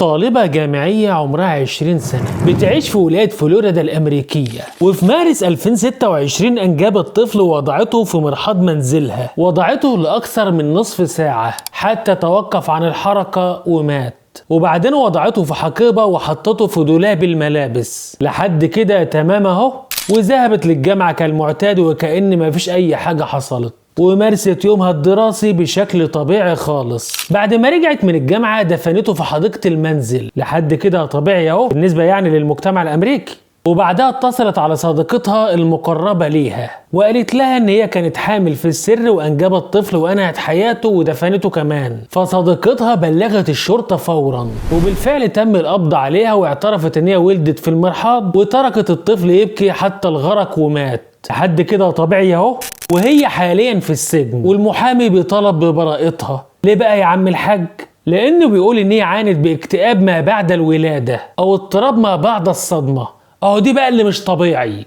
طالبة جامعية عمرها 20 سنة بتعيش في ولاية فلوريدا الأمريكية، وفي مارس 2026 أنجبت طفل ووضعته في مرحاض منزلها. وضعته لأكثر من نصف ساعة حتى توقف عن الحركة ومات، وبعدين وضعته في حقيبة وحطته في دولاب الملابس. لحد كده تمام اهو، وذهبت للجامعة كالمعتاد وكأن مفيش أي حاجة حصلت، ومارست يومها الدراسي بشكل طبيعي خالص. بعد ما رجعت من الجامعة دفنته في حديقة المنزل. لحد كده طبيعي اهو بالنسبة يعني للمجتمع الأمريكي. وبعدها اتصلت على صديقتها المقربة ليها وقالت لها ان هي كانت حامل في السر وانجبت طفل وانهت حياته ودفنته كمان. فصديقتها بلغت الشرطة فورا، وبالفعل تم القبض عليها واعترفت ان هي ولدت في المرحاض وتركت الطفل يبكي حتى الغرق ومات. لحد كده طبيعي اهو، وهي حاليا في السجن والمحامي بيطالب ببراءتها. ليه بقى يا عم الحاج؟ لانه بيقول ان هي عانت باكتئاب ما بعد الولادة او اضطراب ما بعد الصدمة. اهو دي بقى اللي مش طبيعي.